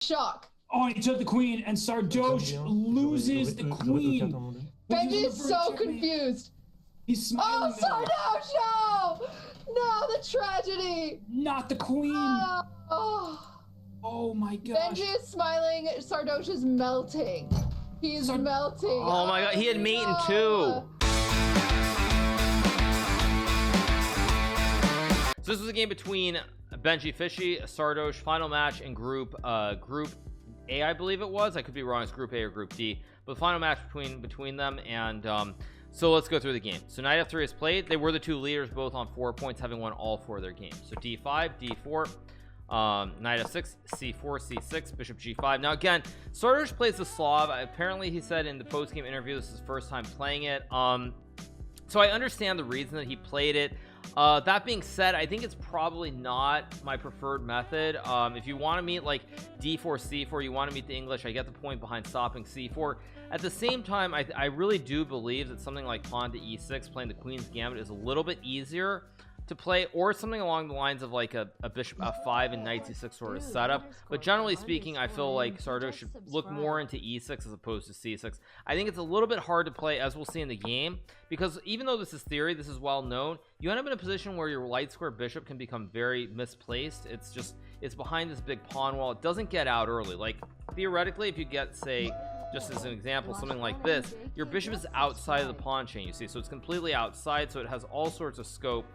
Shock. Oh, he took the queen, and Sardoche loses the queen. Benji is so confused. He's smiling. Oh, Sardoche! No, the tragedy. Not the queen. Oh my gosh. Benji is smiling. Sardoche is melting. He's melting. Oh my god, he had mate in 2. So this was a game between Benjyfishy, Sardoche, final match in group A, I believe it was. I could be wrong, it's group A or group D, but final match between them. And so let's go through the game. So knight f3 is played. They were the two leaders, both on 4 points, having won all 4 of their games. So d5, d4, knight f6, c4, c6, bishop g5. Now again, Sardoche plays the Slav. Apparently he said in the post-game interview this is his first time playing it. So I understand the reason that he played it. That being said, I think it's probably not my preferred method. If you want to meet like d4 c4, you want to meet the English, I get the point behind stopping c4. At the same time, I really do believe that something like pawn to e6, playing the queen's gambit, is a little bit easier to play, or something along the lines of like a bishop f5 and knight c6 sort of setup. But generally speaking, I feel like Sardoche should look more into e6 as opposed to c6. I think it's a little bit hard to play, as we'll see in the game, because even though this is theory, this is well known, you end up in a position where your light square bishop can become very misplaced. It's behind this big pawn wall. It doesn't get out early. Like theoretically, if you get, say, just as an example, something like this, your bishop is outside of the pawn chain, you see, so it's completely outside, so it has all sorts of scope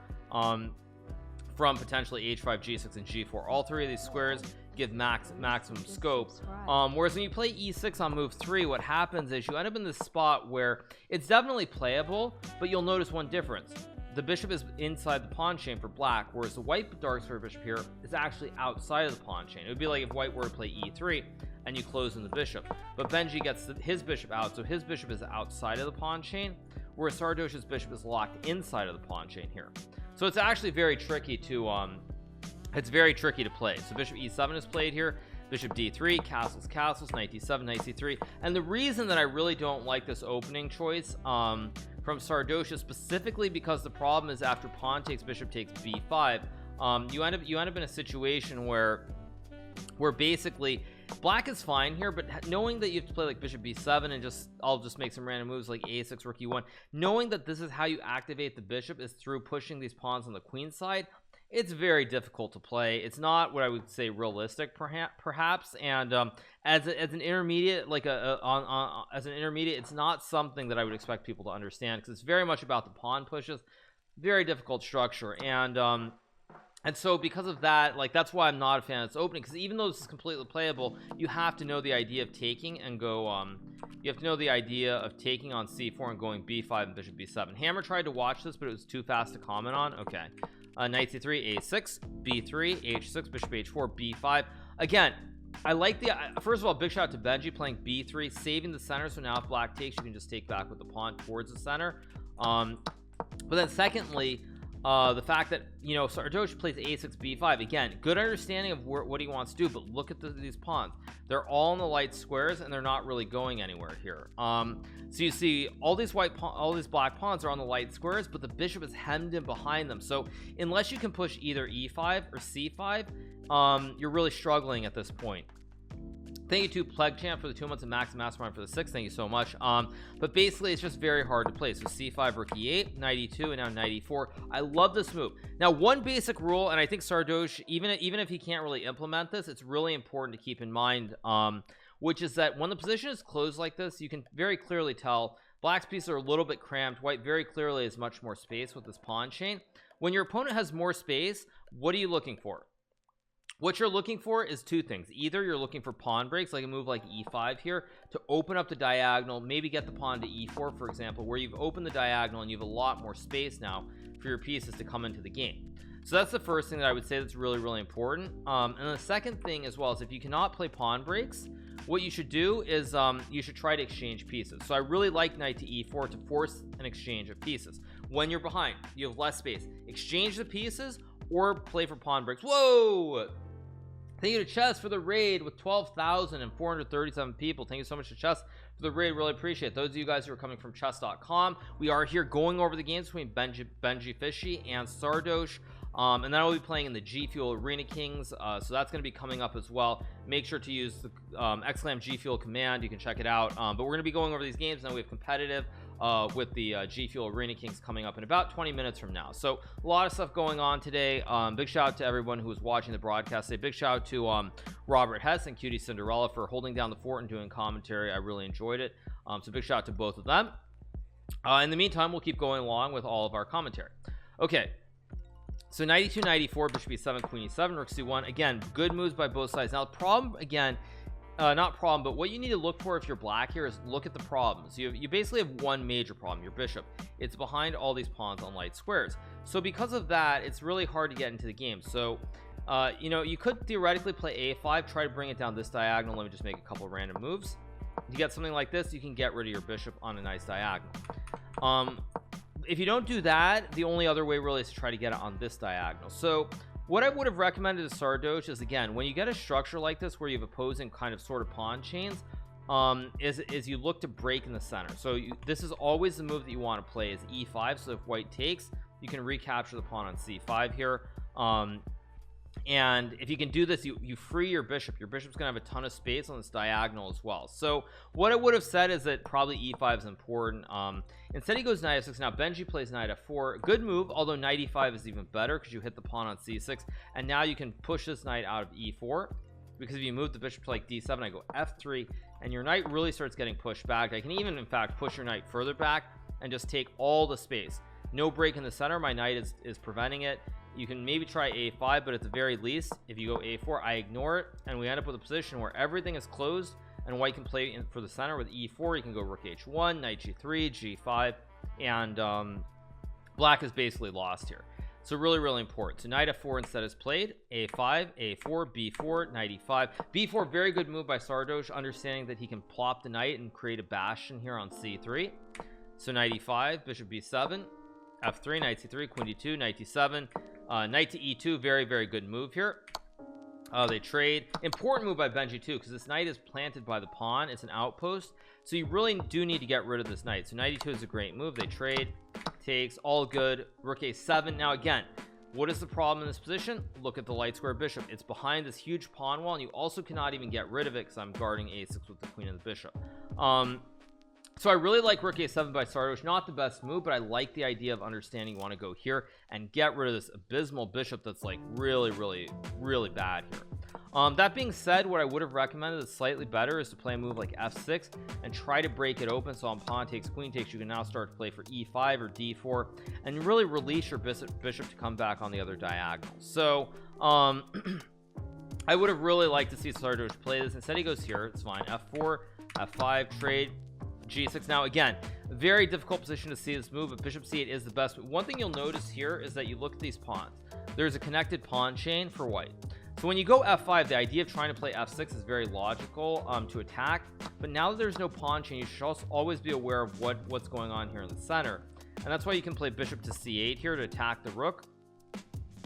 from potentially h5, g6, and g4. All 3 of these squares give maximum scope. Whereas when you play e6 on move 3, what happens is you end up in this spot where it's definitely playable, but you'll notice one difference. The bishop is inside the pawn chain for black, whereas the white dark square bishop here is actually outside of the pawn chain. It would be like if white were to play e3 and you close in the bishop, but Benji gets his bishop out, so his bishop is outside of the pawn chain, whereas Sardoche's bishop is locked inside of the pawn chain here. So it's actually very tricky to play. So bishop e7 is played here, bishop d3, castles, knight d7, knight c3. And the reason that I really don't like this opening choice from Sardoche is specifically because the problem is after pawn takes, bishop takes b5, you end up in a situation where basically black is fine here, but knowing that you have to play like bishop b7 and I'll just make some random moves like a6, rook e1, knowing that this is how you activate the bishop is through pushing these pawns on the queen side, it's very difficult to play. It's not what I would say realistic, perhaps. And as an intermediate, like as an intermediate, it's not something that I would expect people to understand, because it's very much about the pawn pushes. Very difficult structure. And so because of that, like, that's why I'm not a fan of this opening, because even though this is completely playable, you have to know the idea of taking and go you have to know the idea of taking on c4 and going b5 and bishop b7. Hammer tried to watch this, but it was too fast to comment on. Okay, knight c3, a6, b3, h6, bishop h4, b5. Again, I like the first of all, big shout out to Benji playing b3, saving the center, so now if black takes, you can just take back with the pawn towards the center. But then secondly, the fact that, you know, Sardoche plays a6, b5, again, good understanding of what he wants to do, but look at these pawns. They're all in the light squares and they're not really going anywhere here. So you see all these black pawns are on the light squares, but the bishop is hemmed in behind them. So unless you can push either e5 or c5, you're really struggling at this point. Thank you to Plague Champ for the 2 months and Max Mastermind for the 6. Thank you so much. But basically it's just very hard to play. So c5, rook e8, knight e2, and now knight e4. I love this move. Now, one basic rule, and I think Sardoche, even if he can't really implement this, it's really important to keep in mind, which is that when the position is closed like this, you can very clearly tell black's pieces are a little bit cramped. White very clearly has much more space with this pawn chain. When your opponent has more space, what are you looking for? What you're looking for is 2 things. Either you're looking for pawn breaks, like a move like e5 here, to open up the diagonal, maybe get the pawn to e4, for example, where you've opened the diagonal and you have a lot more space now for your pieces to come into the game. So that's the first thing that I would say that's really, really important. And the second thing as well is if you cannot play pawn breaks, what you should do is you should try to exchange pieces. So I really like knight to e4 to force an exchange of pieces. When you're behind, you have less space. Exchange the pieces or play for pawn breaks. Whoa! Thank you to Chess for the raid with 12,437 people. Thank you so much to Chess for the raid. Really appreciate it. Those of you guys who are coming from chess.com, we are here going over the games between Benjyfishy and Sardoche. And then I'll be playing in the G Fuel Arena Kings, so that's going to be coming up as well. Make sure to use the !G Fuel command. You can check it out. But we're going to be going over these games. Now we have competitive with the G Fuel Arena Kings coming up in about 20 minutes from now. So a lot of stuff going on today. Big shout out to everyone who was watching the broadcast today. Big shout out to Robert Hess and Cutie Cinderella for holding down the fort and doing commentary. I really enjoyed it. So big shout out to both of them. In the meantime, we'll keep going along with all of our commentary. Okay, so 92 94, bishop e7, queen e7, rook c1. Again, good moves by both sides. Now the problem, again, not problem, but what you need to look for if you're black here is look at the problems. You basically have one major problem. Your bishop, it's behind all these pawns on light squares. So because of that, it's really hard to get into the game. So you know, you could theoretically play a5, try to bring it down this diagonal. Let me just make a couple random moves. You get something like this, you can get rid of your bishop on a nice diagonal. If you don't do that, the only other way really is to try to get it on this diagonal. So what I would have recommended to Sardoche is, again, when you get a structure like this where you have opposing kind of sort of pawn chains, is you look to break in the center. So this is always the move that you want to play is e5. So if white takes, you can recapture the pawn on c5 here. And if you can do this, you free your bishop. Your bishop's gonna have a ton of space on this diagonal as well. So what I would have said is that probably e5 is important. Instead he goes knight f6. Now Benji plays knight f4. Good move, although knight e5 is even better because you hit the pawn on c6, and now you can push this knight out of e4, because if you move the bishop to like d7, I go f3, and your knight really starts getting pushed back. I can even in fact push your knight further back and just take all the space. No break in the center. My knight is preventing it. You can maybe try a5, but at the very least, if you go a4, I ignore it, and we end up with a position where everything is closed, and white can play in for the center with e4. You can go rook h1, knight g3, g5, and black is basically lost here. So really important. So knight f4 instead is played. a5, a4, b4, knight e5, b4. Very good move by Sardoche, understanding that he can plop the knight and create a bastion here on c3. So knight e5, bishop b7, f3, knight c3, queen d2, knight d7, knight to e2. Very good move here. They trade. Important move by Benji too, because this knight is planted by the pawn. It's an outpost, so you really do need to get rid of this knight. So knight e2 is a great move. They trade, takes, all good. Rook a7. Now again, what is the problem in this position? Look at the light square bishop. It's behind this huge pawn wall, and you also cannot even get rid of it because I'm guarding a6 with the queen and the bishop. So I really like rook a7 by Sardoche. Not the best move, but I like the idea of understanding you want to go here and get rid of this abysmal bishop that's like really bad here. That being said, what I would have recommended is slightly better is to play a move like f6 and try to break it open. So on pawn takes, queen takes, you can now start to play for e5 or d4 and really release your bishop to come back on the other diagonal. So I would have really liked to see Sardoche play this. Instead he goes here. It's fine. f4, f5, trade, g6. Now again, very difficult position to see this move, but bishop c8 is the best. One thing you'll notice here is that you look at these pawns. There's a connected pawn chain for white. So when you go f5, the idea of trying to play f6 is very logical to attack, but now that there's no pawn chain, you should also always be aware of what's going on here in the center, and that's why you can play bishop to c8 here to attack the rook.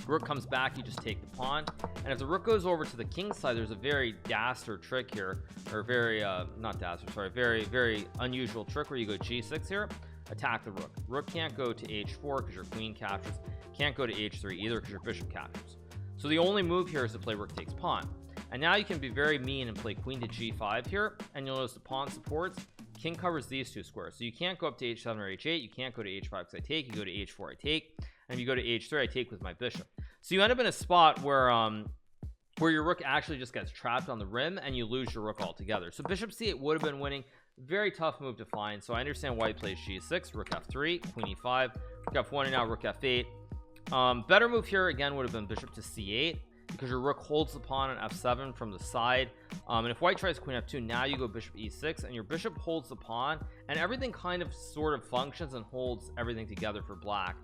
Rook comes back, you just take the pawn, and if the rook goes over to the king side, there's a very dastard trick here, or very not dastard, sorry, very unusual trick where you go g6 here, attack the rook. Rook can't go to h4 because your queen captures, can't go to h3 either because your bishop captures. So the only move here is to play rook takes pawn, and now you can be very mean and play queen to g5 here, and you'll notice the pawn supports, king covers these two squares, so you can't go up to h7 or h8, you can't go to h5 because I take, you go to h4, I take, and if you go to h3, I take with my bishop. So you end up in a spot where your rook actually just gets trapped on the rim and you lose your rook altogether. So bishop c8 would have been winning. Very tough move to find. So I understand why he plays g6, rook f3, queen e5, rook f1, and now rook f8. Better move here again would have been bishop to c8 because your rook holds the pawn on f7 from the side. And if white tries queen f2, now you go bishop e6 and your bishop holds the pawn, and everything kind of sort of functions and holds everything together for black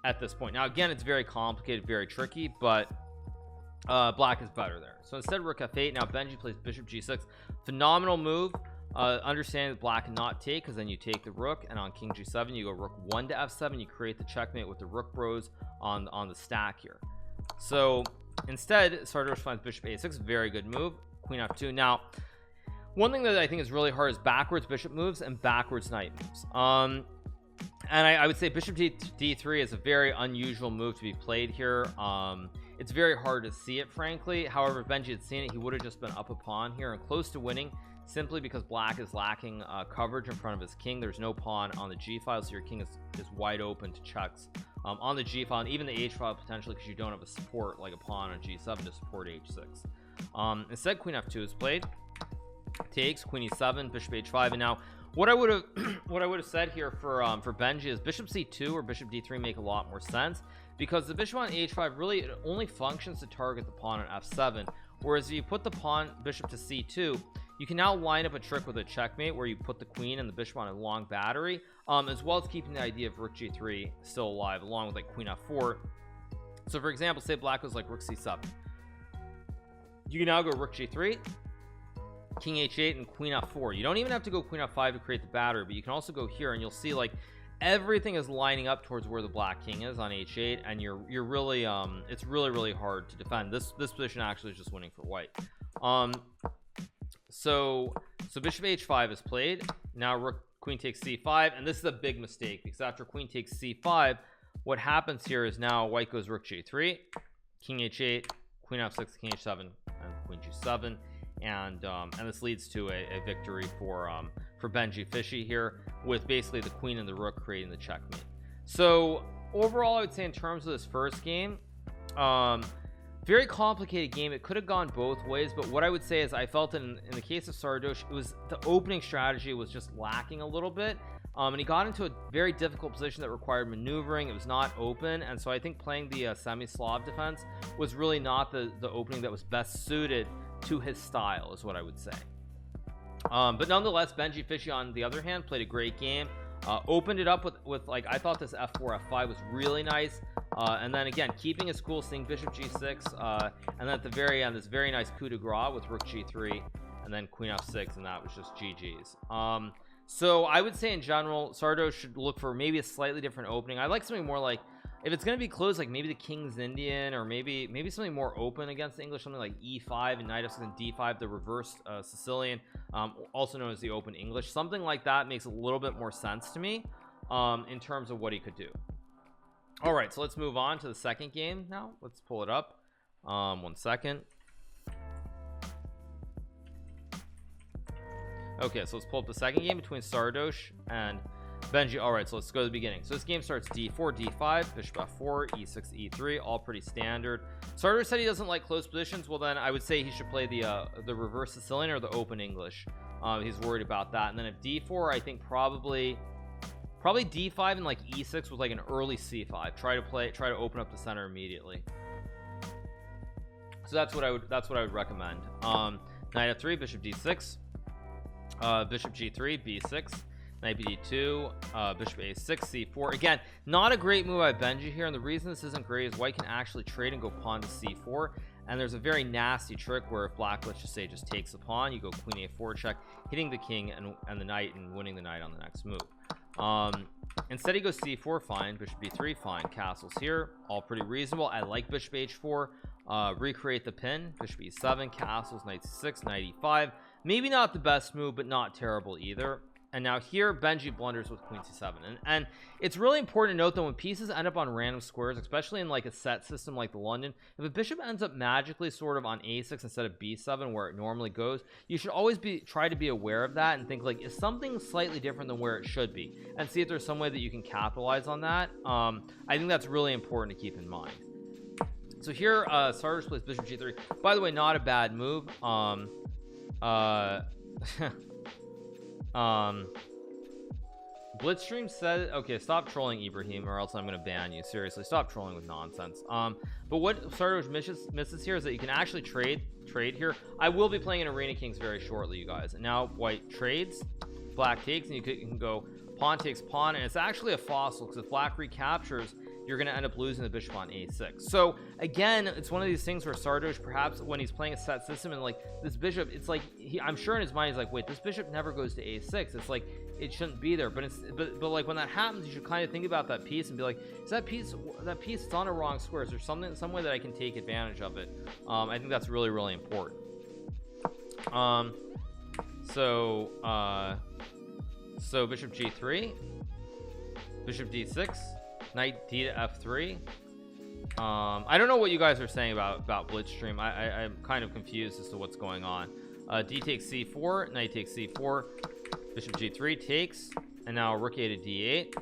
at this point. Now again, it's very complicated, very tricky, but black is better there. So instead rook f8. Now Benji plays bishop g6. Phenomenal move. Understand that black cannot take because then you take the rook, and on king g7 you go rook 1 to f7. You create the checkmate with the rook bros on the stack here. So instead Sardoche finds bishop a6. Very good move. Queen f2. Now one thing that I think is really hard is backwards bishop moves and backwards knight moves. And I would say bishop d3 is a very unusual move to be played here. It's very hard to see it, frankly. However, if Benji had seen it, he would have just been up a pawn here and close to winning, simply because black is lacking coverage in front of his king. There's no pawn on the g file, so your king is wide open to checks on the g file, and even the h file potentially, because you don't have a support like a pawn on g7 to support h6. Instead, queen f2 is played, takes, queen e7, bishop h5. And now what I would have said here for Benji is bishop c2 or bishop d3 make a lot more sense, because the bishop on h5 really it only functions to target the pawn on f7, whereas if you put the pawn bishop to c2, you can now line up a trick with a checkmate where you put the queen and the bishop on a long battery, as well as keeping the idea of rook g3 still alive, along with like queen f4. So for example, say black was like rook c7, you can now go rook g3, king h8, and queen f4. You don't even have to go queen f5 to create the battery, but you can also go here, and you'll see like everything is lining up towards where the black king is on h8, and you're really it's really hard to defend. This position actually is just winning for white. So bishop h5 is played. Now rook queen takes c5, and this is a big mistake, because after queen takes c5, what happens here is now white goes rook g3, king h8, queen f6, king h7, and queen g7. And this leads to a victory for Benjyfishy here, with basically the queen and the rook creating the checkmate. So overall, I would say in terms of this first game, very complicated game. It could have gone both ways, but what I would say is I felt in the case of Sardoche, it was the opening strategy was just lacking a little bit, and he got into a very difficult position that required maneuvering. It was not open, and so I think playing the semi-Slav defense was really not the opening that was best suited to his style, is what I would say. But nonetheless, Benjyfishy on the other hand played a great game, opened it up with like, I thought this f4 f5 was really nice, and then again keeping his cool, seeing bishop g6, and then at the very end this very nice coup de grace with rook g3 and then queen f6, and that was just GG's. So I would say in general Sardoche should look for maybe a slightly different opening. I like something more like, if it's going to be close, like maybe the king's Indian, or maybe something more open against the English, something like e5 and knight f6 and d5, the reversed Sicilian, also known as the open English. Something like that makes a little bit more sense to me in terms of what he could do. All right, so let's move on to the second game now. Let's pull it up. 1 second. Okay, so let's pull up the second game between Sardoche and Benji. All right, so let's go to the beginning. So this game starts d4 d5, bishop f4, e6 e3, all pretty standard. Sardoche said he doesn't like close positions. Well, then I would say he should play the reverse Sicilian or the open English. He's worried about that. And then if d4, I think probably d5 and like e6 was like an early c5. Try to open up the center immediately. So that's what I would recommend. Knight f3, bishop d6, bishop g3, b6, knight bd2, bishop a6, c4. Again, not a great move by Benji here, and the reason this isn't great is white can actually trade and go pawn to c4, and there's a very nasty trick where if black, let's just say, just takes the pawn, you go queen a4 check, hitting the king and the knight and winning the knight on the next move. Instead he goes c4, fine, bishop b3, fine, castles here, all pretty reasonable. I like bishop h4, recreate the pin, bishop e7, castles, knight c6, knight e5. Maybe not the best move, but not terrible either. And now here Benji blunders with queen c7, and it's really important to note that when pieces end up on random squares, especially in like a set system like the London, if a bishop ends up magically sort of on a6 instead of b7 where it normally goes, you should always try to be aware of that and think like, is something slightly different than where it should be, and see if there's some way that you can capitalize on that. I think that's really important to keep in mind. So here Sardoche plays bishop g3. By the way, not a bad move. Blitzstream said, okay, stop trolling Ibrahim or else I'm gonna ban you. Seriously, stop trolling with nonsense. But what Sardoche misses here is that you can actually trade here. I will be playing in Arena Kings very shortly, you guys. And now white trades, black takes, and you can go pawn takes pawn, and it's actually a fossil, because if black recaptures, you're going to end up losing the bishop on a6. So again, it's one of these things where Sardoche, perhaps when he's playing a set system and like this bishop, it's like I'm sure in his mind he's like, wait, this bishop never goes to a6. It's like it shouldn't be there, but like when that happens, you should kind of think about that piece and be like, is that piece it's on a wrong square? Is there some way that I can take advantage of it? I think that's really important. So bishop g3, bishop d6, knight d to f3. I don't know what you guys are saying about Blitzstream. I'm kind of confused as to what's going on. D takes c4, knight takes c4, bishop g3 takes, and now rook a to d8.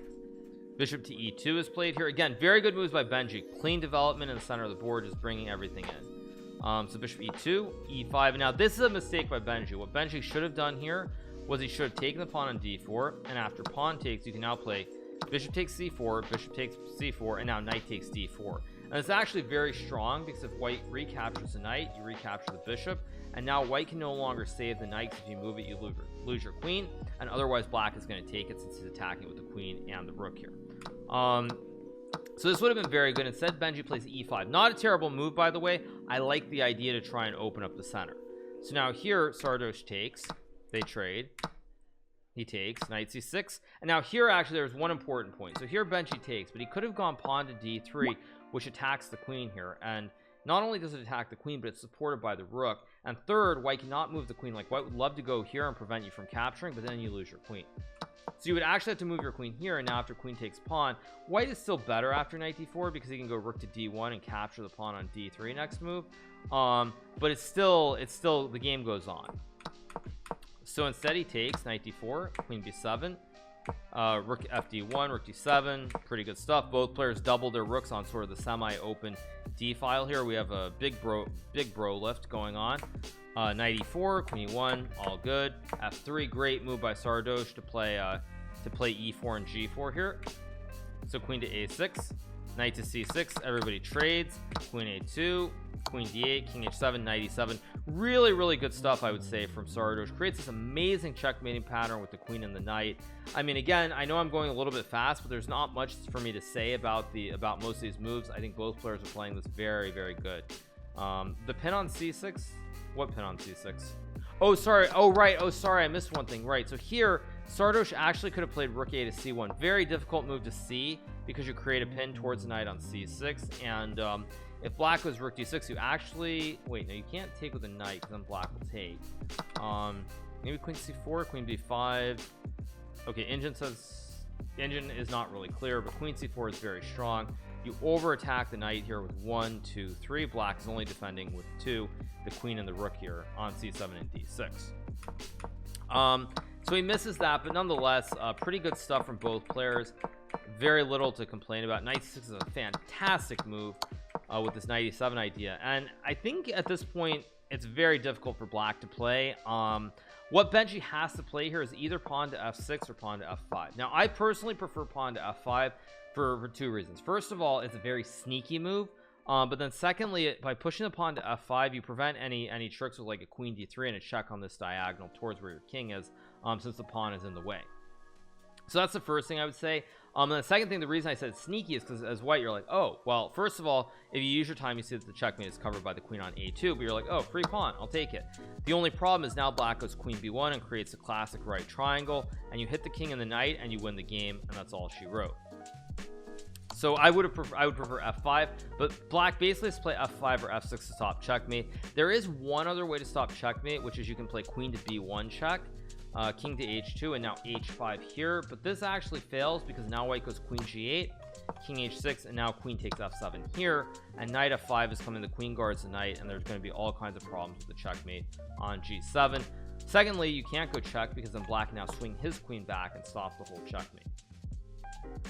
Bishop to e2 is played here. Again, very good moves by Benji. Clean development in the center of the board, just bringing everything in. So bishop e2, e5. And now this is a mistake by Benji. What Benji should have done here was he should have taken the pawn on d4, and after pawn takes, you can now play bishop takes c4, bishop takes c4, and now knight takes d4. And it's actually very strong because if white recaptures the knight, you recapture the bishop, and now white can no longer save the knight, because if you move it, you lose your queen, and otherwise black is going to take it since he's attacking with the queen and the rook here. So this would have been very good. Instead, Benji plays e5. Not a terrible move, by the way. I like the idea to try and open up the center. So now here, Sardoche takes. They trade. He takes, knight c6. And now here, actually, there's one important point. So here, Benji takes, but he could have gone pawn to d3, which attacks the queen here. And not only does it attack the queen, but it's supported by the rook. And third, white cannot move the queen. Like, white would love to go here and prevent you from capturing, but then you lose your queen. So you would actually have to move your queen here, and now after queen takes pawn, white is still better after knight d4 because he can go rook to d1 and capture the pawn on d3 next move. But it's still the game goes on. So instead he takes knight d4, queen b7, rook fd1, rook d7, pretty good stuff. Both players double their rooks on sort of the semi-open d file here. We have a big bro lift going on. Knight e4, queen e1, all good. f3, great move by Sardoche to play e4 and g4 here. So queen to a6, knight to c6, everybody trades. Queen a2, queen d8, king h7, knight e7. Really good stuff, I would say, from Sardoche. Creates this amazing checkmating pattern with the queen and the knight. I mean, again, I know I'm going a little bit fast, but there's not much for me to say about most of these moves. I think both players are playing this very good. The pin on c6. What pin on c6? Oh, sorry. Oh, right. Oh, sorry. I missed one thing. Right. So here, Sardoche actually could have played rook a to c1. Very difficult move to see because you create a pin towards the knight on c6. And if black was rook d6, you actually... Wait, no, you can't take with a knight because then black will take. Maybe queen c4, queen b5. Okay, Engine is not really clear, but queen c4 is very strong. You over attack the knight here with 1, 2, 3. Black is only defending with 2, the queen and the rook here on c7 and d6. So he misses that, but nonetheless, pretty good stuff from both players. Very little to complain about. Knight c6 is a fantastic move with this knight e7 idea, and I think at this point it's very difficult for black to play. What Benji has to play here is either pawn to f6 or pawn to f5. Now, I personally prefer pawn to f5 for two reasons. First of all, it's a very sneaky move, but then secondly, by pushing the pawn to f5, you prevent any tricks with like a queen d3 and a check on this diagonal towards where your king is, since the pawn is in the way. So that's the first thing I would say. And the second thing, the reason I said sneaky is because as white, you're like, oh, well, first of all, if you use your time, you see that the checkmate is covered by the queen on a2, but you're like, oh, free pawn, I'll take it. The only problem is now black goes queen b1 and creates a classic right triangle, and you hit the king and the knight, and you win the game, and that's all she wrote. So I would prefer f5, but black basically has to play f5 or f6 to stop checkmate. There is one other way to stop checkmate, which is you can play queen to b1 check, king to h2, and now h5 here, but this actually fails because now white goes queen g8, king h6, and now queen takes f7 here, and knight f5 is coming. The queen guards the knight, and there's going to be all kinds of problems with the checkmate on g7. Secondly, you can't go check because then black can now swing his queen back and stop the whole checkmate.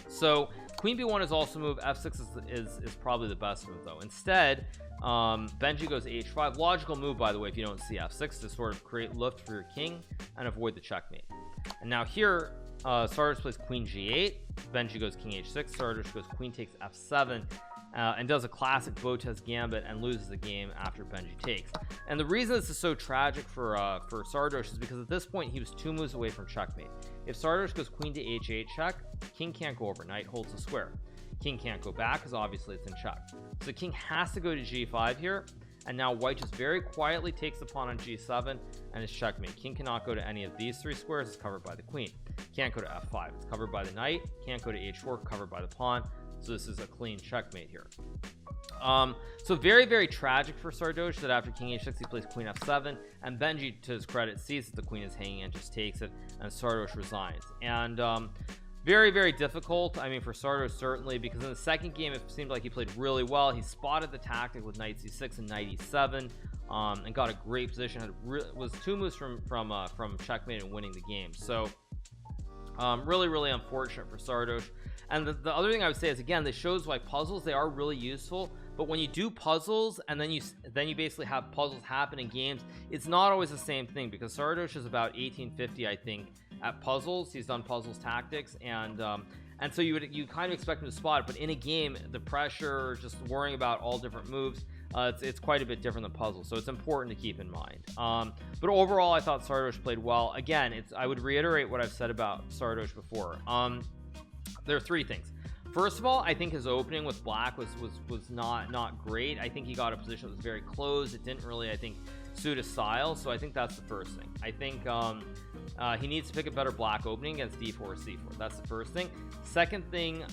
So queen b1 is also move. f6 is probably the best move though. Instead, Benji goes h5. Logical move, by the way, if you don't see f6, to sort of create lift for your king and avoid the checkmate. And now here, Sardoche plays queen g8. Benji goes king h6. Sardoche goes queen takes f7. And does a classic Botez gambit and loses the game after Benji takes. And the reason this is so tragic for Sardoche is because at this point he was 2 moves away from checkmate. If Sardoche goes queen to h8 check, king can't go over, knight holds the square. King can't go back because obviously it's in check. So the king has to go to g5 here, and now white just very quietly takes the pawn on g7 and it's checkmate. King cannot go to any of these 3 squares, it's covered by the queen. Can't go to f5, it's covered by the knight. Can't go to h4, covered by the pawn. So this is a clean checkmate here. So very tragic for Sardoche that after king h6 he plays queen f7, and Benji, to his credit, sees that the queen is hanging and just takes it, and Sardoche resigns. And very, very difficult. I mean, for Sardoche certainly, because in the second game it seemed like he played really well. He spotted the tactic with knight c6 and knight e7, and got a great position. Was 2 moves from checkmate and winning the game. So really, really unfortunate for Sardoche. And the other thing I would say is, again, this shows why puzzles, they are really useful, but when you do puzzles and then you basically have puzzles happen in games, it's not always the same thing, because Sardoche is about 1850, I think, at puzzles. He's done puzzles tactics, and so you kind of expect him to spot it, but in a game, the pressure, just worrying about all different moves, it's quite a bit different than puzzles, so it's important to keep in mind. But overall, I thought Sardoche played well. Again, I would reiterate what I've said about Sardoche before. There are 3 things. First of all, I think his opening with black was not great. I think he got a position that was very close. It didn't really, I think, suit his style. So I think that's the first thing. I think he needs to pick a better black opening against d4 or c4. That's the first thing. Second thing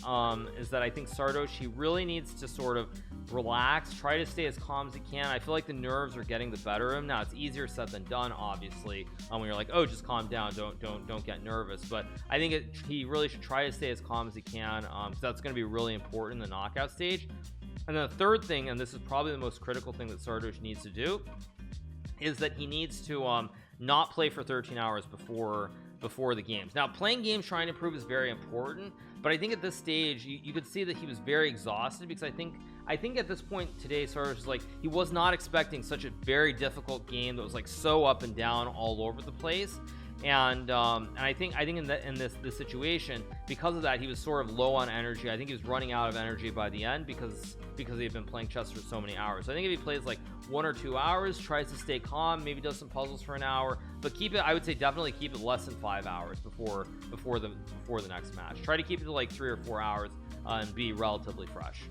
is that I think Sardoche, he really needs to sort of relax, try to stay as calm as he can. I feel like the nerves are getting the better of him. Now, it's easier said than done, obviously, when you're like, oh, just calm down, don't get nervous. But I think he really should try to stay as calm as he can, because that's going to be really important in the knockout stage. And then the third thing, and this is probably the most critical thing that Sardoche needs to do, is that he needs to not play for 13 hours before the games. Now, playing games trying to improve is very important, but I think at this stage you could see that he was very exhausted, because I think at this point today, Sardoche is like, he was not expecting such a very difficult game that was like so up and down all over the place. And I think in this situation, because of that, he was sort of low on energy. I think he was running out of energy by the end because he had been playing chess for so many hours. So I think if he plays like 1 or 2 hours, tries to stay calm, maybe does some puzzles for an hour, but keep it, I would say definitely keep it less than 5 hours before the next match. Try to keep it to like 3 or 4 hours, and be relatively fresh.